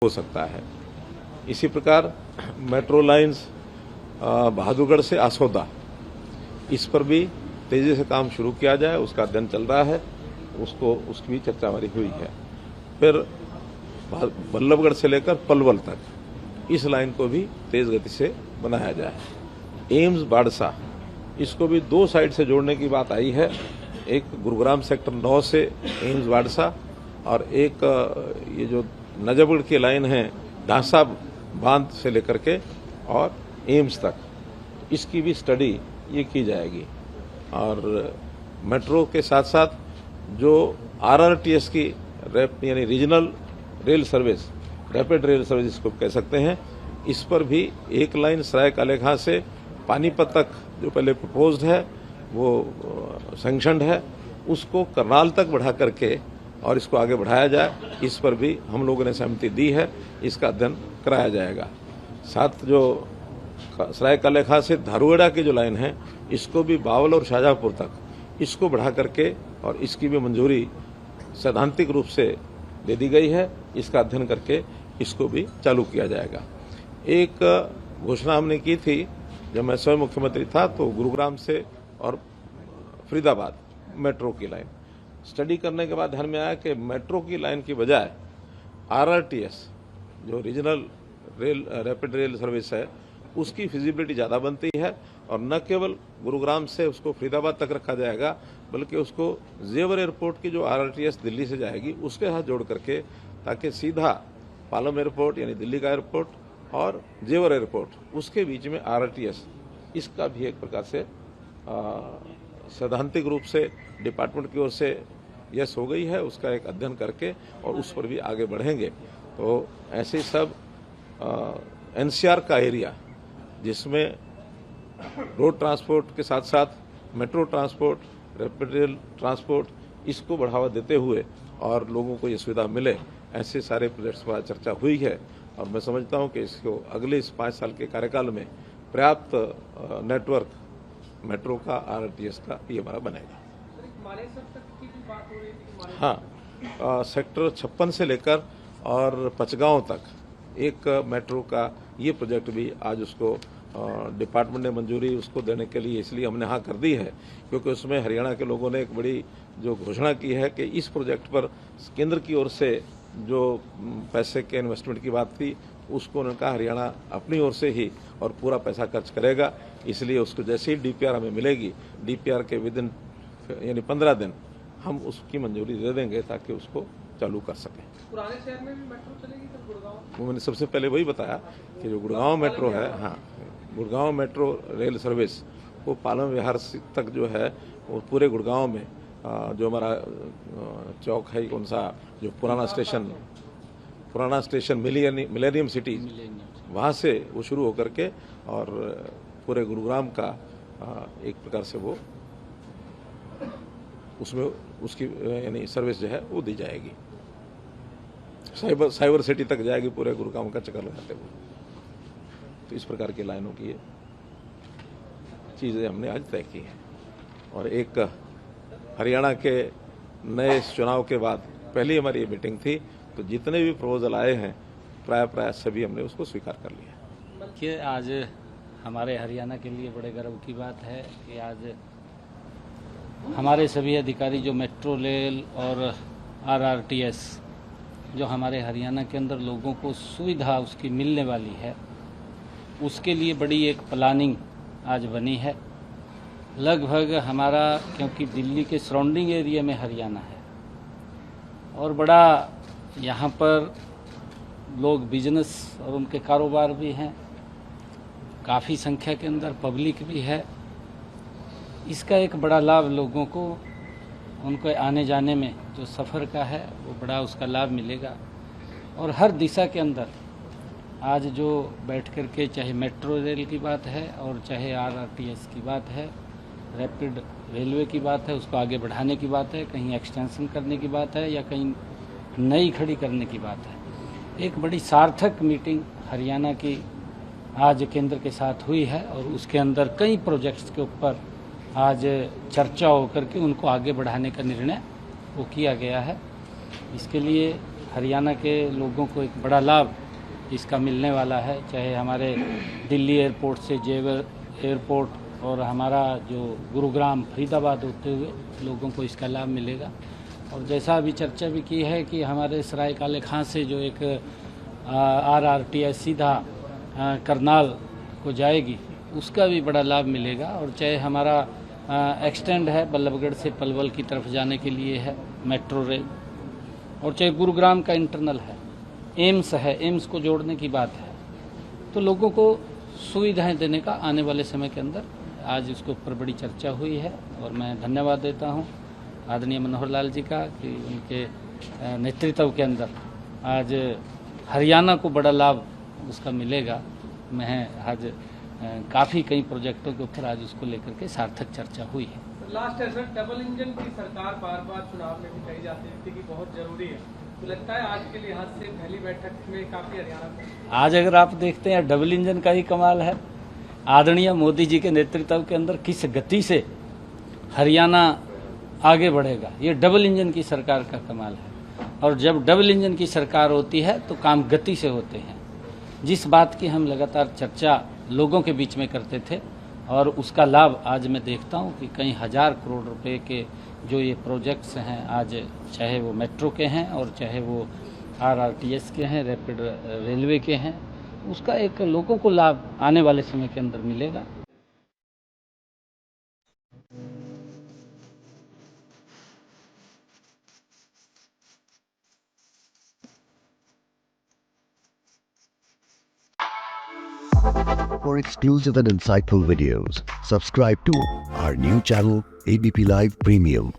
हो सकता है। इसी प्रकार मेट्रो लाइन्स बहादुरगढ़ से आसोदा, इस पर भी तेजी से काम शुरू किया जाए, उसका अध्ययन चल रहा है, उसकी भी चर्चा हमारी हुई है। फिर बल्लभगढ़ से लेकर पलवल तक इस लाइन को भी तेज गति से बनाया जाए। एम्स बाड़सा, इसको भी 2 साइड से जोड़ने की बात आई है, एक गुरुग्राम सेक्टर 9 से एम्स बाड़सा और एक ये जो नजफगढ़ की लाइन है ढांसा बांध से लेकर के और एम्स तक, इसकी भी स्टडी ये की जाएगी। और मेट्रो के साथ साथ जो आरआरटीएस की यानी regional rail service, rapid rail service इसको कह सकते हैं, इस पर भी एक लाइन सराय कालेखां से पानीपत तक जो पहले प्रपोज्ड है वो सैंक्शनड है, उसको करनाल तक बढ़ा करके और इसको आगे बढ़ाया जाए, इस पर भी हम लोगों ने सहमति दी है, इसका अध्ययन कराया जाएगा। साथ जो सराय कालेखां से धारूहेड़ा की जो लाइन है, इसको भी बावल और शाहजहांपुर तक इसको बढ़ा करके और इसकी भी मंजूरी सैद्धांतिक रूप से दे दी गई है, इसका अध्ययन करके इसको भी चालू किया जाएगा। एक घोषणा हमने की थी जब मैं स्वयं मुख्यमंत्री था, तो गुरुग्राम से और फरीदाबाद मेट्रो की लाइन स्टडी करने के बाद ध्यान में आया कि मेट्रो की लाइन की बजाय आरआरटीएस जो regional rail rapid rail service है, उसकी फिजिबिलिटी ज़्यादा बनती है और न केवल गुरुग्राम से उसको फरीदाबाद तक रखा जाएगा, बल्कि उसको जेवर एयरपोर्ट की जो आरआरटीएस दिल्ली से जाएगी उसके साथ जोड़ करके, ताकि सीधा पालम एयरपोर्ट यानी दिल्ली का एयरपोर्ट और जेवर एयरपोर्ट उसके बीच में आरआरटीएस, इसका भी एक प्रकार से सैद्धांतिक रूप से डिपार्टमेंट की ओर से यस हो गई है, उसका एक अध्ययन करके और उस पर भी आगे बढ़ेंगे। तो ऐसे सब एनसीआर का एरिया जिसमें रोड ट्रांसपोर्ट के साथ साथ metro transport, rapid rail transport, इसको बढ़ावा देते हुए और लोगों को ये सुविधा मिले, ऐसे सारे प्रोजेक्ट्स पर चर्चा हुई है। और मैं समझता हूं कि इसको अगले इस 5 साल के कार्यकाल में पर्याप्त नेटवर्क मेट्रो का, आरआरटीएस का ये हमारा बनेगा। हाँ, सेक्टर 56 से लेकर और पचगांव तक एक मेट्रो का ये प्रोजेक्ट भी आज उसको डिपार्टमेंट ने मंजूरी उसको देने के लिए इसलिए हमने हाँ कर दी है, क्योंकि उसमें हरियाणा के लोगों ने एक बड़ी जो घोषणा की है कि इस प्रोजेक्ट पर केंद्र की ओर से जो पैसे के इन्वेस्टमेंट की बात थी, उसको उन्होंने कहा हरियाणा अपनी ओर से ही और पूरा पैसा खर्च करेगा। इसलिए उसको जैसे ही डीपीआर हमें मिलेगी, डीपीआर के विदिन यानी 15 दिन हम उसकी मंजूरी दे देंगे ताकि उसको चालू कर सकें। पुराने शहर में भी मेट्रो चलेगी तब गुड़गांव? वो मैंने सबसे पहले वही बताया कि जो गुड़गांव मेट्रो है, हाँ, गुड़गांव मेट्रो रेल सर्विस वो पालम विहार तक जो है वो पूरे गुड़गांव में जो हमारा चौक है, कौन सा जो पुराना स्टेशन मिलेनियम सिटी, वहाँ से वो शुरू होकर के और पूरे गुरुग्राम का एक प्रकार से वो उसमें उसकी यानी सर्विस जो है वो दी जाएगी, साइबर सिटी तक जाएगी, पूरे गुरुग्राम का चक्कर लगाते हुए। तो इस प्रकार की लाइनों की चीज़ें हमने आज तय की हैं। और एक हरियाणा के नए चुनाव के बाद पहली हमारी ये मीटिंग थी, तो जितने भी प्रपोजल आए हैं प्राय सभी हमने उसको स्वीकार कर लिया। कि आज हमारे हरियाणा के लिए बड़े गर्व की बात है कि आज हमारे सभी अधिकारी जो मेट्रो रेल और आरआरटीएस जो हमारे हरियाणा के अंदर लोगों को सुविधा उसकी मिलने वाली है, उसके लिए बड़ी एक प्लानिंग आज बनी है। लगभग हमारा, क्योंकि दिल्ली के सराउंडिंग एरिया में हरियाणा है और बड़ा यहाँ पर लोग बिजनेस और उनके कारोबार भी हैं, काफ़ी संख्या के अंदर पब्लिक भी है। इसका एक बड़ा लाभ लोगों को, उनको आने जाने में जो सफ़र का है वो बड़ा उसका लाभ मिलेगा। और हर दिशा के अंदर आज जो बैठ कर के चाहे मेट्रो रेल की बात है और चाहे आरआरटीएस की बात है, रैपिड रेलवे की बात है, उसको आगे बढ़ाने की बात है, कहीं एक्सटेंशन करने की बात है या कहीं नई खड़ी करने की बात है। एक बड़ी सार्थक मीटिंग हरियाणा की आज केंद्र के साथ हुई है और उसके अंदर कई प्रोजेक्ट्स के ऊपर आज चर्चा होकर के उनको आगे बढ़ाने का निर्णय वो किया गया है। इसके लिए हरियाणा के लोगों को एक बड़ा लाभ इसका मिलने वाला है, चाहे हमारे दिल्ली एयरपोर्ट से जेवर एयरपोर्ट और हमारा जो गुरुग्राम फरीदाबाद होते हुए लोगों को इसका लाभ मिलेगा। और जैसा अभी चर्चा भी की है कि हमारे सराय काले खां से जो एक RRTS सीधा करनाल को जाएगी, उसका भी बड़ा लाभ मिलेगा। और चाहे हमारा एक्सटेंड है बल्लभगढ़ से पलवल की तरफ जाने के लिए है मेट्रो रेल, और चाहे गुरुग्राम का इंटरनल है, एम्स है, एम्स को जोड़ने की बात है, तो लोगों को सुविधाएं देने का आने वाले समय के अंदर आज इसके ऊपर बड़ी चर्चा हुई है। और मैं धन्यवाद देता हूं आदरणीय मनोहर लाल जी का कि उनके नेतृत्व के अंदर आज हरियाणा को बड़ा लाभ उसका मिलेगा। मैं आज काफ़ी कई प्रोजेक्टों के ऊपर आज उसको लेकर के सार्थक चर्चा हुई है। लास्ट है सर, डबल इंजन की सरकार बार बार चुनाव में भी कही जाती है कि बहुत जरूरी है, तो लगता है आज के लिहाज से पहली बैठक में काफी हरियाणा में आज अगर आप देखते हैं डबल इंजन का ही कमाल है। आदरणीय मोदी जी के नेतृत्व के अंदर किस गति से हरियाणा आगे बढ़ेगा, ये डबल इंजन की सरकार का कमाल है। और जब डबल इंजन की सरकार होती है तो काम गति से होते हैं। जिस बात की हम लगातार चर्चा लोगों के बीच में करते थे और उसका लाभ आज मैं देखता हूं कि कई हजार करोड़ रुपए के जो ये प्रोजेक्ट्स हैं, आज चाहे वो मेट्रो के हैं और चाहे वो RRTS के हैं, रैपिड रेलवे के हैं, उसका एक लोगों को लाभ आने वाले समय के अंदर मिलेगा। For exclusive and insightful videos, subscribe to our new channel ABP Live Premium.